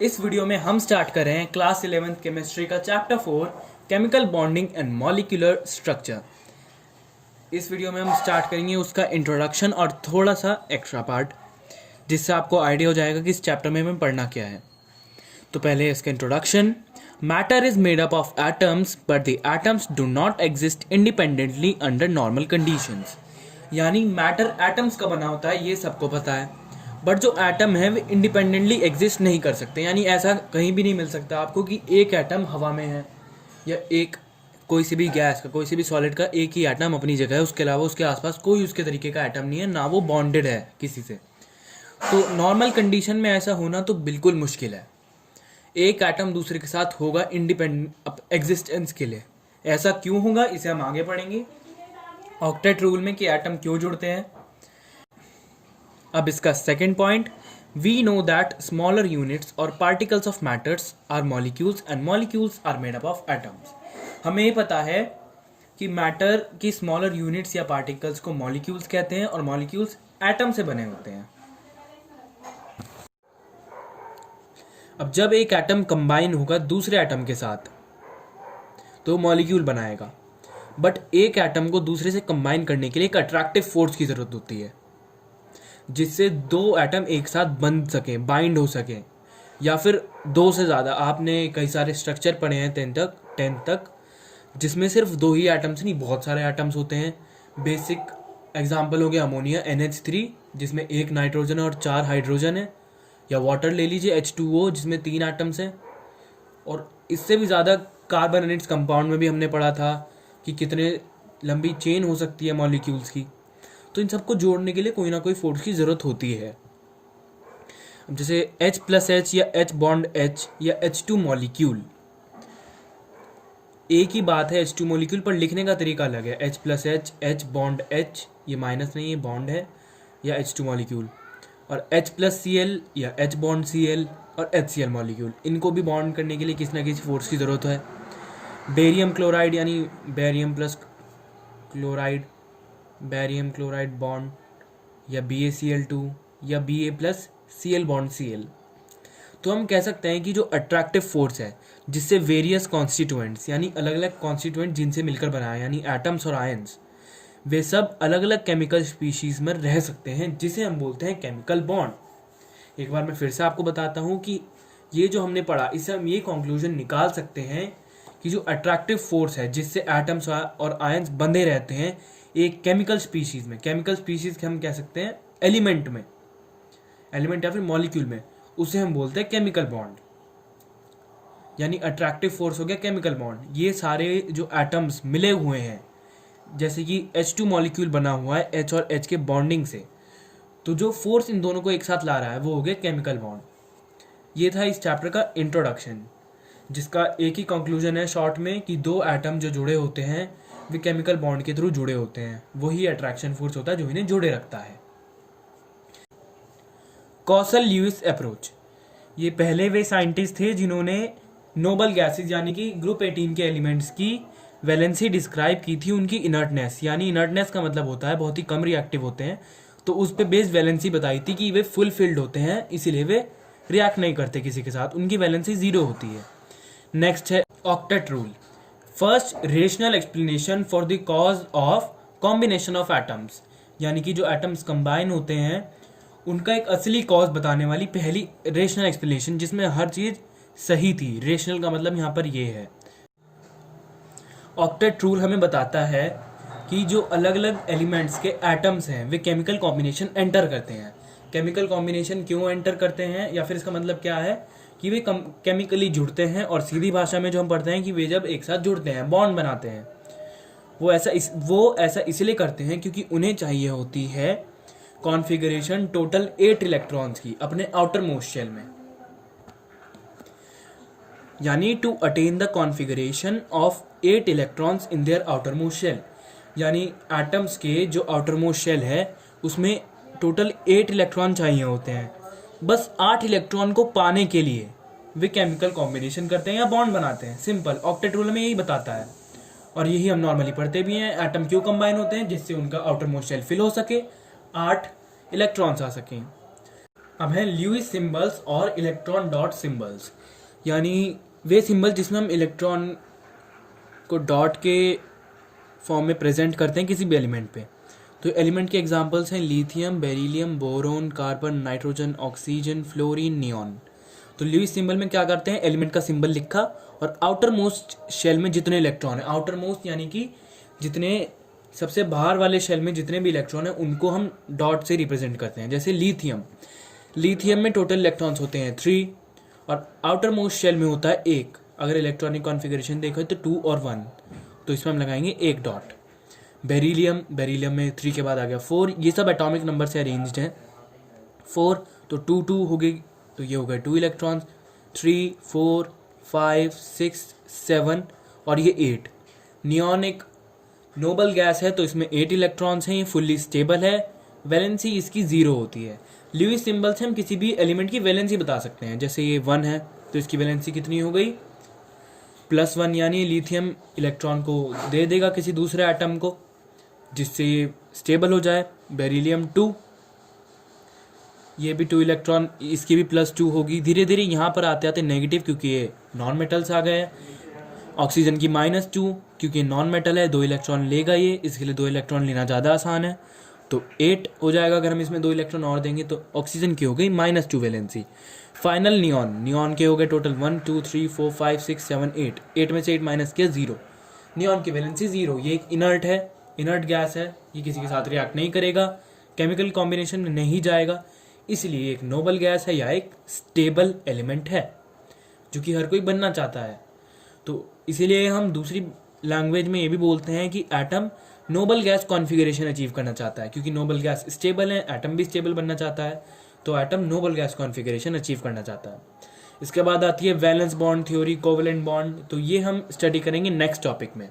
इस वीडियो में हम स्टार्ट कर रहे हैं क्लास 11th केमिस्ट्री का chapter 4 chemical bonding and molecular structure. इस वीडियो में हम स्टार्ट करेंगे उसका इंट्रोडक्शन और थोड़ा सा एक्स्ट्रा पार्ट, जिससे आपको आइडिया हो जाएगा कि इस चैप्टर में हमें पढ़ना क्या है। तो पहले इसका introduction. Matter is made up of atoms but the atoms do not exist independently under normal conditions. यानी मैटर एटम्स का बना होता है, ये सबको पता है, बट जो एटम है वे इंडिपेंडेंटली एग्जिस्ट नहीं कर सकते। यानी ऐसा कहीं भी नहीं मिल सकता आपको कि एक एटम हवा में है या एक कोई सी भी गैस का, कोई सी भी सॉलिड का एक ही एटम अपनी जगह है, उसके अलावा उसके आसपास कोई उसके तरीके का एटम नहीं है, ना वो बॉन्डेड है किसी से। तो नॉर्मल कंडीशन में ऐसा होना तो बिल्कुल मुश्किल है। एक एटम दूसरे के साथ होगा इंडिपेंडेंट एग्जिस्टेंस के लिए। ऐसा क्यों होगा इसे हम आगे पढ़ेंगे, ऑक्टेट रूल में कि एटम क्यों जुड़ते हैं। अब इसका second point, we know that smaller units or particles of matters are molecules and molecules are made up of atoms. हमें ये पता है कि मैटर की स्मॉलर यूनिट्स या पार्टिकल्स को मॉलिक्यूल्स कहते हैं और मॉलिक्यूल्स एटम से बने होते हैं। अब जब एक एटम कंबाइन होगा दूसरे एटम के साथ तो मॉलिक्यूल बनाएगा, बट एक एटम को दूसरे से कंबाइन करने के लिए एक अट्रैक्टिव फोर्स की जरूरत होती है, जिससे दो एटम एक साथ बन सकें, बाइंड हो सकें, या फिर दो से ज़्यादा। आपने कई सारे स्ट्रक्चर पढ़े हैं टेंथ तक जिसमें सिर्फ दो ही एटम्स नहीं, बहुत सारे एटम्स होते हैं। बेसिक एग्जांपल हो गया अमोनिया NH3, जिसमें एक नाइट्रोजन और 4 हाइड्रोजन है, या वाटर ले लीजिए H2O जिसमें 3 एटम्स हैं। और इससे भी ज़्यादा कार्बोनेट्स कंपाउंड में भी हमने पढ़ा था कि कितने लंबी चेन हो सकती है मॉलिक्यूल्स की। तो इन सबको जोड़ने के लिए कोई ना कोई फोर्स की ज़रूरत होती है। अब जैसे H+H या H बॉन्ड H या H2 मॉलिक्यूल, एक ही बात है H2 मॉलिक्यूल, पर लिखने का तरीका अलग है। H+H, H बॉन्ड H, ये माइनस नहीं, ये बॉन्ड है, या H2 मॉलिक्यूल। और H+Cl या H बॉन्ड Cl और HCl मॉलिक्यूल, इनको भी बॉन्ड करने के लिए किसी ना किसी फोर्स की ज़रूरत है। बेरियम क्लोराइड यानी barium plus chloride, barium chloride bond, या BaCl2 या Ba+Cl बॉन्ड Cl। तो हम कह सकते हैं कि जो अट्रैक्टिव फोर्स है, जिससे वेरियस कॉन्स्टिट्यूएंट्स यानी अलग अलग कॉन्स्टिट्यूएंट जिनसे मिलकर बना है, यानी एटम्स और आयंस, वे सब अलग अलग केमिकल स्पीशीज में रह सकते हैं, जिसे हम बोलते हैं केमिकल बॉन्ड। एक बार मैं फिर से आपको बताता हूँ कि ये जो हमने पढ़ा, इससे हम ये कंक्लूजन निकाल सकते हैं कि जो अट्रैक्टिव फोर्स है जिससे एटम्स और आयंस बंधे रहते हैं एक केमिकल स्पीशीज में, केमिकल स्पीशीज हम कह सकते हैं एलिमेंट में, एलिमेंट या फिर मॉलिक्यूल में, उसे हम बोलते हैं केमिकल बॉन्ड। यानी अट्रैक्टिव फोर्स हो गया केमिकल बॉन्ड। ये सारे जो एटम्स मिले हुए हैं, जैसे कि H2 मॉलिक्यूल बना हुआ है H और H के बॉन्डिंग से, तो जो फोर्स इन दोनों को एक साथ ला रहा है वो हो गया केमिकल बॉन्ड। ये था इस चैप्टर का इंट्रोडक्शन, जिसका एक ही कंक्लूजन है शॉर्ट में कि दो एटम जो जुड़े होते हैं वे केमिकल बॉन्ड के थ्रू जुड़े होते हैं। वही अट्रैक्शन फोर्स होता है जो इन्हें जोड़े रखता है। कॉसल ल्यूइस अप्रोच, ये पहले वे साइंटिस्ट थे जिन्होंने नोबल गैसेज यानी कि ग्रुप 18 के एलिमेंट्स की वैलेंसी डिस्क्राइब की थी, उनकी इनर्टनेस, यानी इनर्टनेस का मतलब होता है बहुत ही कम रिएक्टिव होते हैं, तो उस पर बेस्ड वैलेंसी बताई थी कि वे फुल फिल्ड होते हैं, इसीलिए वे रिएक्ट नहीं करते किसी के साथ, उनकी वैलेंसी 0 होती है। नेक्स्ट है octet rule, first rational explanation for the cause of combination of atoms, यानी कि जो एटम्स कंबाइन होते हैं उनका एक असली कॉज बताने वाली पहली रेशनल एक्सप्लेनेशन, जिसमें हर चीज सही थी। रेशनल का मतलब यहाँ पर ये है। ऑक्टेट रूल हमें बताता है कि जो अलग अलग एलिमेंट्स के एटम्स हैं वे केमिकल कॉम्बिनेशन एंटर करते हैं। केमिकल कॉम्बिनेशन क्यों एंटर करते हैं, या फिर इसका मतलब क्या है कि वे केमिकली जुड़ते हैं, और सीधी भाषा में जो हम पढ़ते हैं कि वे जब एक साथ जुड़ते हैं, बॉन्ड बनाते हैं, वो ऐसा इसलिए करते हैं क्योंकि उन्हें चाहिए होती है कॉन्फ़िगरेशन टोटल 8 इलेक्ट्रॉन्स की अपने आउटर मोस्ट शेल में, यानी to attain the configuration of 8 electrons in their outermost shell. यानी एटम्स के जो आउटर मोस्ट शेल है उसमें टोटल 8 इलेक्ट्रॉन चाहिए होते हैं। बस 8 इलेक्ट्रॉन को पाने के लिए वे केमिकल कॉम्बिनेशन करते हैं या बॉन्ड बनाते हैं। सिंपल, ऑक्टेट रूल में यही बताता है, और यही हम नॉर्मली पढ़ते भी हैं। एटम क्यों कंबाइन होते हैं, जिससे उनका आउटर मोस्ट शेल फिल हो सके, 8 इलेक्ट्रॉन्स आ सकें। अब है ल्यूइस सिंबल्स और इलेक्ट्रॉन डॉट सिंबल्स, यानी वे सिंबल जिसमें हम इलेक्ट्रॉन को डॉट के फॉर्म में प्रेजेंट करते हैं किसी भी एलिमेंट पे। तो एलिमेंट के एग्जांपल्स हैं lithium, beryllium, boron, carbon, nitrogen, oxygen, fluorine, neon. तो ल्यूइस सिंबल में क्या करते हैं, एलिमेंट का सिंबल लिखा और आउटर मोस्ट शेल में जितने इलेक्ट्रॉन है, आउटर मोस्ट यानी कि जितने सबसे बाहर वाले शेल में जितने भी इलेक्ट्रॉन हैं उनको हम डॉट से रिप्रेजेंट करते हैं। जैसे लिथियम में टोटल इलेक्ट्रॉन्स होते हैं 3 और आउटर मोस्ट शेल में होता है 1। अगर इलेक्ट्रॉनिक कॉन्फ़िगरेशन देखें तो 2 और 1, तो इसमें हम लगाएंगे 1 डॉट। बेरिलियम में 3 के बाद आ गया 4। ये सब एटॉमिक नंबर से अरेंज्ड हैं। 4 तो 2 2 हो गई, तो ये हो गए 2 इलेक्ट्रॉन्स। 3 4 5 6 7 और ये 8। नियॉन एक नोबल गैस है तो इसमें 8 इलेक्ट्रॉन्स हैं, ये फुल्ली स्टेबल है, वैलेंसी इसकी 0 होती है। ल्यूइस सिंबल से हम किसी भी एलिमेंट की वैलेंसी बता सकते हैं। जैसे ये 1 है तो इसकी वैलेंसी कितनी हो गई, +1, यानी लिथियम इलेक्ट्रॉन को दे देगा किसी दूसरे एटम को जिससे ये स्टेबल हो जाए। बेरिलियम 2, ये भी 2 इलेक्ट्रॉन, इसकी भी +2 होगी। धीरे धीरे यहाँ पर आते आते नेगेटिव, क्योंकि ये नॉन मेटल्स आ गए हैं। ऑक्सीजन की -2, क्योंकि नॉन मेटल है, 2 इलेक्ट्रॉन लेगा ये, इसके लिए 2 इलेक्ट्रॉन लेना ज़्यादा आसान है, तो 8 हो जाएगा। अगर हम इसमें 2 इलेक्ट्रॉन और देंगे तो ऑक्सीजन की हो गई -2 वैलेंसी। फाइनल नियॉन के हो गए टोटल 1 2 3 4 5 6 7 8। 8 में से 8 माइनस किया 0, नियॉन की वैलेंसी 0। ये एक इनर्ट है, इनर्ट गैस है, ये किसी के साथ रिएक्ट नहीं करेगा, केमिकल कॉम्बिनेशन में नहीं जाएगा, इसलिए एक नोबल गैस है या एक स्टेबल एलिमेंट है जो कि हर कोई बनना चाहता है। तो इसीलिए हम दूसरी लैंग्वेज में ये भी बोलते हैं कि atom noble gas configuration achieve करना चाहता है, क्योंकि नोबल गैस स्टेबल है, एटम भी स्टेबल बनना चाहता है, तो atom noble gas configuration achieve करना चाहता है। इसके बाद आती है valence bond theory, covalent bond, तो ये हम स्टडी करेंगे नेक्स्ट टॉपिक में।